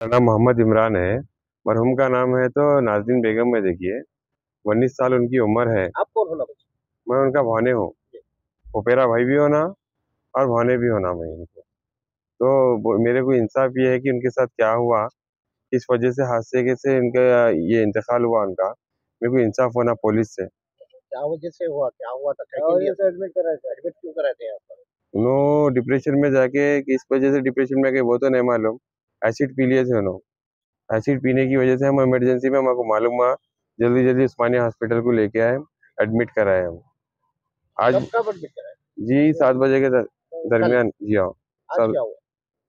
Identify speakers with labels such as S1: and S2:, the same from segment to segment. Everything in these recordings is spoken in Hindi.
S1: मेरा नाम मोहम्मद इमरान है। मरहूम का नाम है तो नाज़रीन बेगम है। देखिए, 19 साल उनकी उम्र है।
S2: आप कौन होना बच्चे?
S1: मैं उनका भाने हूँ। फुफेरा भाई भी होना और भाने भी होना मैं इनको। तो मेरे को इंसाफ ये है कि उनके साथ क्या हुआ, किस वजह से हादसे के से इनका ये इंतकाल हुआ उनका, मेरे को इंसाफ होना पुलिस से।
S2: क्या वजह से हुआ, क्या हुआ था, क्या वजह से एडमिट कराए थे? एडमिट क्यों कराए थे यहाँ पर?
S1: उन्होंने डिप्रेशन में जाके, किस वजह से डिप्रेशन में गए वो तो नहीं मालूम। एसिड पी लिए थे उन्होंने। एसिड पीने की वजह से हम इमरजेंसी में, हमको मालूम हुआ, जल्दी जल्दी उस्मानिया हॉस्पिटल को लेके आए, एडमिट कराए हम आज।
S2: कब एडमिट कराए?
S1: जी 7 बजे के
S2: कल?
S1: दरमियान जी हाँ।
S2: आज
S1: सर
S2: क्या हुआ?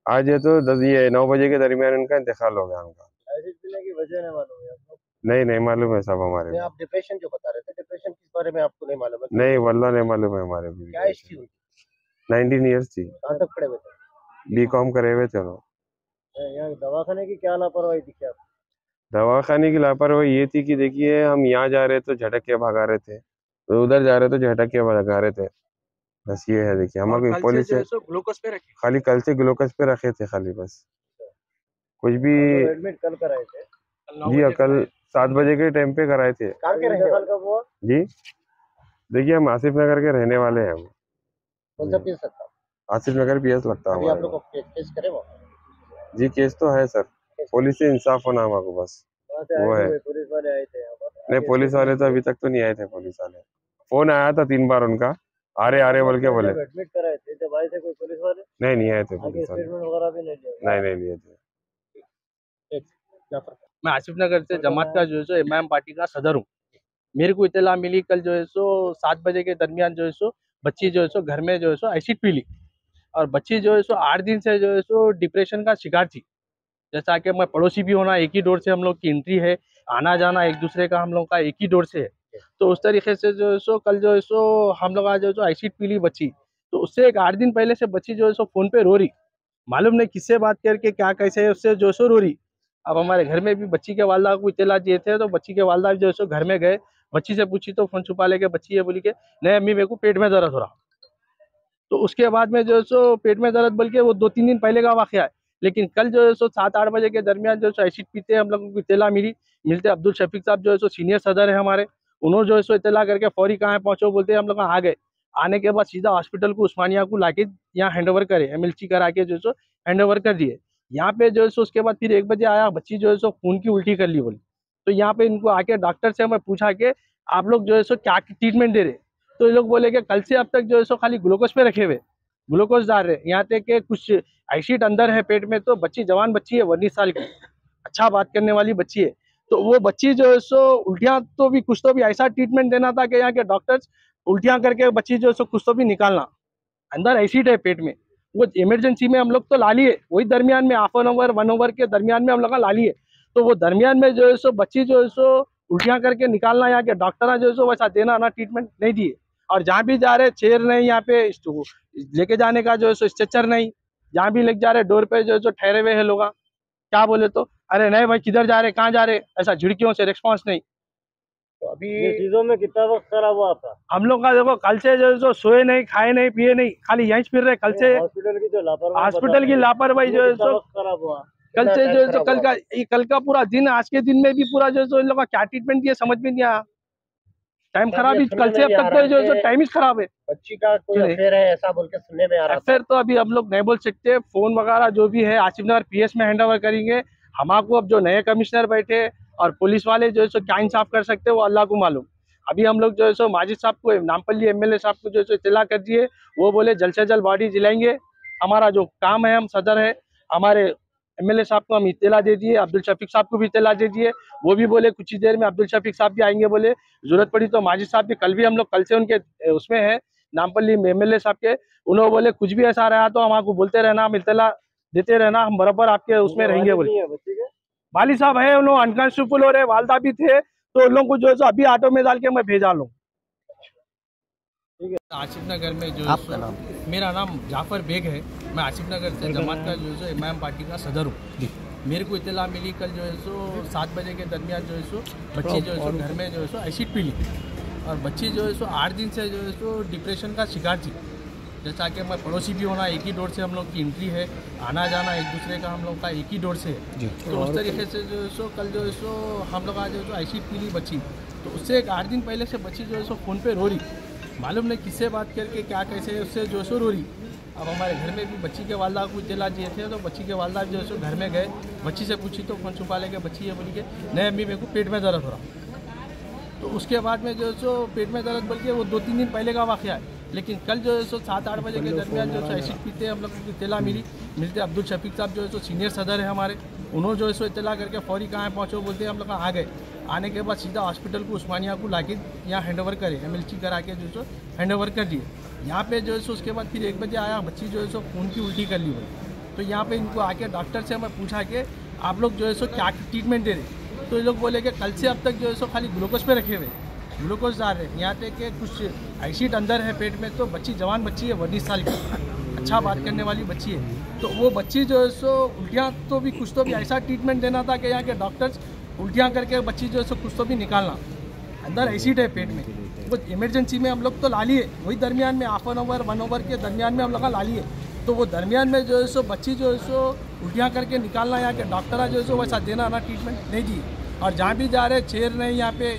S1: आज है तो 9 बजे के दरमियान उनका इंतकाल हो गया उनका।
S2: एसिड पीने की वजह नहीं मालूम है आपको?
S1: नहीं नहीं मालूम है सब हमारे
S2: नहीं,
S1: को।
S2: आप डिप्रेशन जो बता रहे थे, डिप्रेशन किस बारे में आपको नहीं मालूम है?
S1: नहीं वल्लाह नहीं मालूम है हमारे को।
S2: क्या एज थी उनकी?
S1: 19 ईयर्स थी।
S2: कहाँ तक पढ़े हुए थे?
S1: बीकॉम करे हुए थे उन्होंने।
S2: यहाँ दवाखाने की क्या लापरवाही दिखी आपको?
S1: दवाखाने की लापरवाही ये थी कि देखिए, हम यहाँ जा रहे तो झटक के भगा रहे थे, तो उधर जा रहे तो झटक के भगा रहे थे। बस ये है। देखिए, हमारे पुलिस से
S2: ग्लूकोज पे रखे?
S1: खाली कल से ग्लूकोज पे रखे थे खाली, बस कुछ भी।
S2: एडमिट कल कराए थे?
S1: जी हाँ, कल 7 बजे के टाइम पे कराए थे।
S2: कहाँ के रहने वाले? कब हुआ?
S1: जी देखिए, हम आसिफ नगर के रहने वाले हैं हम।
S2: कौन सा पी सकता?
S1: आसिफ नगर पीएस लगता है
S2: अभी आप
S1: हमारे
S2: लोग
S1: को।
S2: को केस करे वो?
S1: जी केस तो है सर, पुलिस से इंसाफ होना हमारे बस।
S2: वहाँ से
S1: वो
S2: आए
S1: है।
S2: थे, पुलिस वाले आए थे यहाँ पर?
S1: नहीं, पुलिस वाले तो अभी तक तो नहीं आए थे। पुलिस वाले फोन आया था 3 बार उनका, आ रहे बोल के बोले।
S2: एडमिट कराए थे जब आए थे कोई पुलिस वाले?
S1: नहीं आए थे
S2: आगे
S1: पुलिस वाले।
S2: स्टेटमेंट वगैरह भी नहीं लिया?
S1: नहीं लिए थे।
S3: मैं आसिफ नगर से जमात का जो है सो इमाम पार्टी का सदर हूँ। मेरे को इत्तला मिली कल जो है सो 7 बजे के दरमियान जो है सो बच्ची जो है सो घर में जो है सो एसिड पी ली, और बच्ची जो है सो 8 दिन से जो है सो डिप्रेशन का शिकार थी। जैसा कि मैं पड़ोसी भी होना, एक ही डोर से हम लोग की एंट्री है, आना जाना एक दूसरे का हम लोग का एक ही डोर से है। तो उस तरीके से जो है सो कल जो है सो हम लोग आज जो है सो एसिड पी ली बच्ची। तो उससे एक 8 दिन पहले से बच्ची जो है सो फोन पे रो रही, मालूम नहीं किससे बात करके क्या कैसे है, उससे जो है सो रो रही। अब हमारे घर में भी बच्ची के वालदा को इत्तला दिए थे, तो बच्ची के वालदा जो है सो घर में गए, बच्ची से पूछी तो फोन छुपा लेके बच्ची ये बोली कि नहीं अम्मी मेरे को पेट में दर्द हो रहा। तो उसके बाद में जो है सो पेट में दर्द बोल के वो 2-3 दिन पहले का वाकया है। लेकिन कल जो है सो 7-8 बजे के दरमियान जो है सो एसिड पीते हम लोगों को इत्तला मिलते अब्दुल शफीक साहब जो है सो सीनियर सदर है हमारे, उन्होंने जो है सो इत्तला करके फौरी कहाँ पहुंचो बोलते हम लोग आ गए। आने के बाद सीधा हॉस्पिटल को उस्मानिया को लाके यहाँ हैंड ओवर करे, एमएलसी करा के जो है सो हैंड ओवर कर दिए। यहाँ पे जो है सो उसके बाद फिर 1 बजे आया, बच्ची जो है सो खून की उल्टी कर ली बोली। तो यहाँ पे इनको आके डॉक्टर से मैं पूछा कि आप लोग जो है सो क्या ट्रीटमेंट दे रहे? तो ये लोग बोले कि कल से अब तक जो है सो खाली ग्लूकोज पे रखे हुए, ग्लूकोज डाल रहे। यहाँ तक के कुछ एसिड अंदर है पेट में। तो बच्ची जवान बच्ची है, 19 साल की, अच्छा बात करने वाली बच्ची है। तो वो बच्ची जो है सो उल्टियाँ तो भी कुछ तो भी ऐसा ट्रीटमेंट देना था कि यहाँ के डॉक्टर्स उल्टियाँ करके बच्ची जो है सो कुछ तो भी निकालना, अंदर एसिड है पेट में। वो इमरजेंसी में हम लोग तो ला लिए, वही दरमियान में हाफ एन ओवर 1 ओवर के दरमियान में हम लोग ला लिए। तो वो दरमियान में जो है सो बच्ची जो है सो उल्टियाँ करके निकालना, यहाँ के डॉक्टर जो है सो वैसा देना ना ट्रीटमेंट नहीं दिए। और जहाँ भी जा रहे चेयर नहीं, यहाँ पे लेके जाने का जो है सो स्ट्रेचर नहीं, जहाँ भी लेके जा रहे डोर पे जो है सो ठहरे हुए हैं लोग। क्या बोले तो अरे नहीं भाई किधर जा रहे, कहाँ जा रहे, ऐसा झिड़कियों से रिस्पॉन्स नहीं।
S2: तो अभी ये चीजों में कितना वक्त खराब हुआ आपका?
S3: हम लोग का देखो कल से जो है सो सोए नहीं, खाए नहीं, पिए नहीं, खाली यहीं फिर रहे। कल से
S2: हॉस्पिटल की जो लापरवाही,
S3: हॉस्पिटल की लापरवाही जो है सो
S2: खराब हुआ
S3: कल से जो है सो कल का पूरा दिन, आज के दिन में भी पूरा जो है सो इन लोग का क्या ट्रीटमेंट दिया समझ में नहीं आया। टाइम खराब ही कल से अब तक तो जो है सो टाइम ही खराब है।
S2: बच्ची का कोई अफेयर है ऐसा बोल के सुनने में आ रहा है।
S3: अफेयर तो अभी हम लोग नहीं बोल सकते, फोन वगैरह जो भी है आसिफ नगर पीएस में हैंड ओवर करेंगे। हमारे अब जो नए कमिश्नर बैठे और पुलिस वाले जो है सो क्या इंसाफ कर सकते हैं वो अल्लाह को मालूम। अभी हम लोग जो है सो माजिद साहब को, नामपल्ली एमएलए साहब को जो है सो इत्तला कर दिए, वो बोले जल्द से जल्द बॉडी जिलाएंगे। हमारा जो काम है, हम सदर है, हमारे एमएलए साहब को हम इत्तला दे दिए, अब्दुल शफीक साहब को भी इत्तला दे दिए। वो भी बोले कुछ ही देर में अब्दुल शफीक साहब भी आएंगे, बोले जरूरत पड़ी तो माजिद साहब भी, कल भी हम लोग कल से उनके उसमें है नामपल्ली एमएलए साहब के, उन्होंने बोले कुछ भी ऐसा रहा तो हम आपको बोलते रहना, हम इत्तला देते रहना, हम बराबर आपके उसमें रहेंगे बोले। वाली साहब है, उन्होंने अनकॉन्स्टेबल हो रहे, वालदा भी थे, तो उन लोगों को जो है अभी ऑटो में डाल के मैं भेजा लूँ। आसिफ नगर में जो
S2: आपका नाम?
S3: मेरा नाम जाफर बेग है। मैं आसिफ नगर से जमात का जो है सो इमाम पार्टी का सदर हूँ। मेरे को इत्तला मिली कल जो है सो 7 बजे के दरमियान जो है सो बच्ची जो है सो घर में जो है सो एसिड पी ली, और बच्ची जो है सो 8 दिन से जो है सो डिप्रेशन का शिकार थी। जैसा कि मैं पड़ोसी भी होना, एक ही डोर से हम लोग की एंट्री है, आना जाना एक दूसरे का हम लोग का एक ही डोर से है। तो उस तरीके से जो है सो कल जो है सो हम लोग आज जो एसिड पी ली बच्ची, तो उससे एक 8 दिन पहले से बच्ची जो है सो फ़ोन पे रो रही, मालूम नहीं किससे बात करके क्या कैसे उससे जो है सो रो रही। अब हमारे घर में भी बच्ची के वालदा को इत्तला दिए थे, तो बच्ची के वालदा जो है सो घर में गए, बच्ची से पूछी तो फोन छुपा लेके बच्ची ये बोली कि नहीं अम्मी मेरे को पेट में दर्द हो रहा। तो उसके बाद में जो है सो पेट में दर्द बोल के वो 2-3 दिन पहले का वाक़या है। लेकिन कल जो है सो 7-8 बजे के दरमियान जो है एसिड पीते हम लोग को इत्तला मिलते अब्दुल शफीक साहब जो है सो सीनियर सदर है हमारे, उन्होंने जो है सो इत्तला करके फौरी कहाँ पहुँचो बोलते हम लोग आ गए। आने के बाद सीधा हॉस्पिटल को उस्मानिया को लाके यहाँ हैंडओवर करे, MLC करा के जो है सो हैंडओवर कर दिए। यहाँ पे जो है सो उसके बाद फिर 1 बजे आया, बच्ची जो है सो खून की उल्टी कर ली बोली। तो यहाँ पे इनको आके डॉक्टर से मैं पूछा कि आप लोग जो है सो क्या ट्रीटमेंट दे रहे, तो ये लोग बोले कि कल से अब तक जो है सो खाली ग्लूकोज पे रखे हुए, ग्लूकोज डाल रहे हैं। यहाँ तक कि कुछ एसिड अंदर है पेट में। तो बच्ची जवान बच्ची है, 19 साल की, अच्छा बात करने वाली बच्ची है। तो वो बच्ची जो है सो उल्टियाँ तो भी कुछ तो भी ऐसा ट्रीटमेंट देना था कि यहाँ के डॉक्टर्स उल्टियाँ करके बच्ची जो है सो कुछ तो भी निकालना, अंदर एसिड है पेट में। वो इमरजेंसी में हम लोग तो ला लिए, वही दरमियान में हाफ एन आवर 1 आवर के दरमियान में हम लोग ला लिए। तो वो दरमियान में जो है सो बच्ची जो है सो उल्टियाँ करके निकालना, यहाँ के डॉक्टर जो है सो वैसा देना ना ट्रीटमेंट नहीं दिए। और जहाँ भी जा रहे चेयर नहीं, यहाँ पे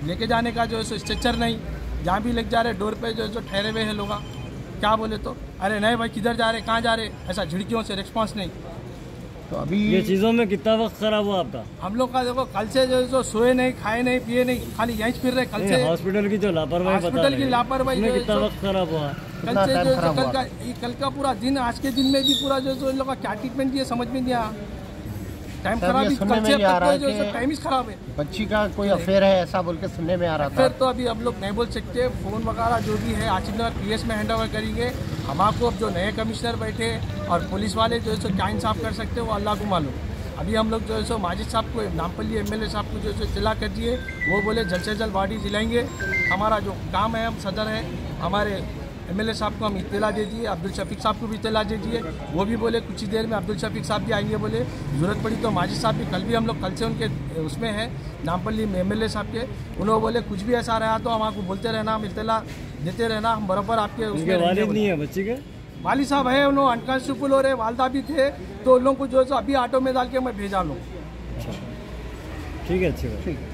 S3: लेके जाने का जो है सो स्ट्रेचर नहीं, जहाँ भी लेके जा रहे डोर पे जो है सो ठहरे हुए हैं लोग, क्या बोले तो अरे नहीं भाई किधर जा रहे कहाँ जा रहे, ऐसा झिड़कियों से रिस्पॉन्स नहीं।
S2: तो अभी
S4: ये चीज़ों में कितना वक्त खराब हुआ आपका?
S3: हम लोग का देखो कल से जो है सो सोए नहीं, खाए नहीं, पिए नहीं, खाली यहीं फिर रहे। कल से
S4: हॉस्पिटल की जो लापरवाही बता
S3: हॉस्पिटल की लापरवाही
S4: में कितना वक्त खराब हुआ?
S3: कल से जो कल का पूरा दिन, आज के दिन में भी पूरा जो इन लोग का क्या ट्रीटमेंट दिया समझ में नहीं आया। टाइम खराब है, कल से जो टाइम ही खराब है।
S2: बच्ची का कोई अफेयर है ऐसा बोल के सुनने में आ रहा था।
S3: फिर तो अभी हम लोग नहीं बोल सकते, फ़ोन वगैरह जो भी है आसिफ नगर PS में हैंड ओवर करेंगे। हमारे अब जो नए कमिश्नर बैठे और पुलिस वाले जो है सो क्या इंसाफ कर सकते हैं वो अल्लाह को मालूम। अभी हम लोग जो है सो माजिद साहब को, नामपल्ली MLA साहब को जो है सो इत्तला कर दिए, वो बोले जल्द से जल्द बॉडी दिलाएंगे। हमारा जो काम है, हम सदर है, हमारे MLA साहब को हम इत्तला दे दिए, अब्दुल शफीक साहब को भी इत्तला दे दिए। वो भी बोले कुछ ही देर में अब्दुल शफीक साहब भी आएंगे, बोले ज़रूरत पड़ी तो माजिद साहब भी कल भी हम लोग कल से उनके उसमें है नामपल्ली में MLA साहब के, उन्होंने बोले कुछ भी ऐसा रहा तो हम आपको बोलते रहना, हम इत्तला देते रहना, हम बराबर आपके उसमें
S4: वालिद नहीं है बच्ची के?
S3: वाली साहब है, उन्होंने अनकॉन्स्टेबल हो रहे, वालदा भी थे, तो उन लोगों को जो है अभी ऑटो में डाल के मैं भेजा लूँ।
S4: ठीक है, अच्छी बात।